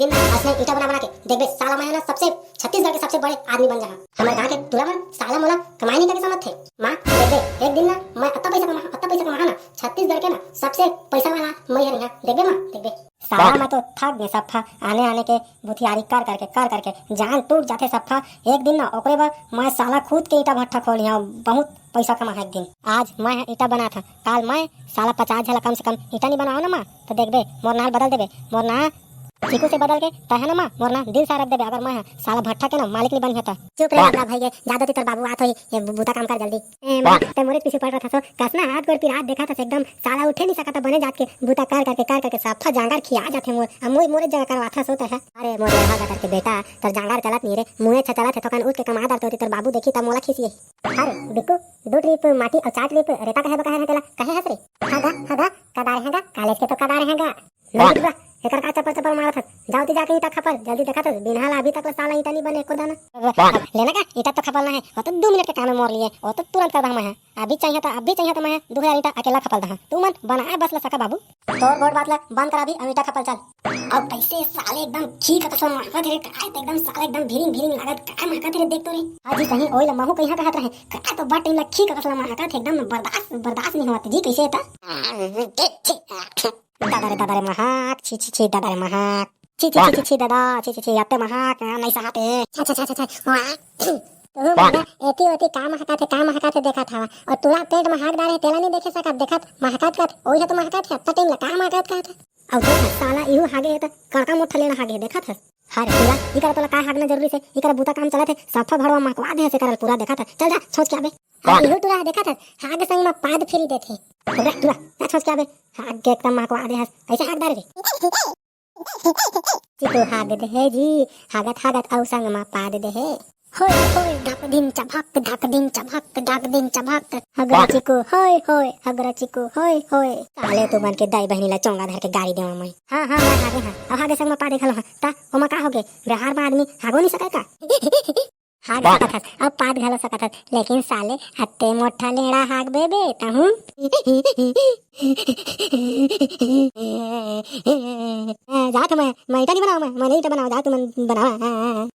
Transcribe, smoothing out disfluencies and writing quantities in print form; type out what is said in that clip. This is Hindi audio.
दिन ना असली ईटा बना बना के देख बे साला मैं ना सबसे छत्तीसगढ़ के सबसे बड़े आदमी बन जा। हमारे गांव के तुला में साला मोला कमाई नहीं करके समझ थे। मां देख बे एक दिन ना मैं अत्ता पैसा कमा ना छत्तीसगढ़ के ना सबसे पैसा वाला मैं है ना। देख बे मां देख बे साला मैं तो थक गए सफा आने आने के भूथियारी कर करके जान टूट जाते सफा। एक दिन ना ओकरे बाद मैं साला खुद के ईटा भट्ठा खोल लिया बहुत पैसा कमा है। एक दिन आज मैं ईटा बना था काल मैं साला 50 झला कम से कम ईटा नहीं बनाओ ना माँ तो देख बे मोर नाल बदल देबे मोर ना चीकू से बदल के तहे ना माँ मोर ना दिल सारक देबे अगर मैं साला भट्ठा के ना मालिक नहीं बन होता। चुप रह अपना भाई जादो तेरे बाबू आत होई ये बूता काम कर जल्दी। ते मोरे पीछे पड़ रहा था सो कसना हाथ गोड़ पिरात देखा था एकदम साला उठे नहीं सका था बने जात के बूता कर करके सफा जांगार खिया जाते मोर मोरे जगह करवा था सोता है। अरे मोरे रहा करके बेटा तर जांगार चलत नहीं रे मुंहे चलत है तो कन उठ के कमा दर तो तेरे बाबू देखी त मोला खीसिए। अरे बिक्कू 2 ट्रिप माटी और 4 ट्रिप रेता कहे तेला कहे हस रे हगा कदार हैगा कॉलेज के तो कदार हैगा नहीं बा एकर का चप्पल मारत है। जाओ ती जाके ईटा खपल जल्दी देखा तो बिनहाल अभी तक साला ईटा नहीं बने एको दाना। लेना का ईटा तो खपल ना है वो तो 2 मिनट के काम में मोर लिए वो तो तुरंत कर दम है। अभी चाहिए तो मैं 2000 ईटा अकेला खपल दहा तू मन बना बस ला सका बाबू तोर गोड़ बात ला बंद कर अभी ईटा खपल चल। अब कैसे साले एकदम ठीक है कसम मारत है काय एकदम साले एकदम भीरिंग लागत काय मारत रे देख तो रे हां जी सही ओइला महू कहिया कहत रहे काय तो बट इन लखी का कसम मारत है एकदम बर्दाश्त नहीं होत जी कैसे था। दादा रे महाक छी दादा रे महाक छी दादा छी आते महाक नहीं सहाते अच्छा तो माना एती काम हका थे देखा था और तुला पेट में हाथ डाले तेला नहीं देखे सका देखत महकात का ओही तो महकात है त टाइम लगा महकात का था। अब देख साला इहु हागे त कड़का मोठ लेना हागे देखा था। अरे पूरा इकर तो का हागना जरूरी से इकर बूता काम चला थे सफा भरवा महकवा दे से करल पूरा देखा था। चल जा सोच के आबे इहु तुला देखा था हागे संग में पाद फेरी देथे पूरा तुला ना सोच के आबे हाग के एकदम महकवा दे ऐसे हाग दारे जी तो हाग दे है जी हागत औ संग में पाद दे है होय ढक दिन चमक हगरा चिको होय साले तो बन के दाई बहनी ला चोंगा धर के गाड़ी देवा मैं हां मैं हागे संग में पा देखल ता ओमा का होगे बिहार में आदमी हागो नहीं सके का हाग सकत हस अब पाद घलो सकत हस लेकिन साले हत्ते मोठा लेड़ा हाग बेबे तहु जा तो मैं ईटा नहीं बनाऊं मैं नहीं ईटा बनाऊं जा तू मन बनावा।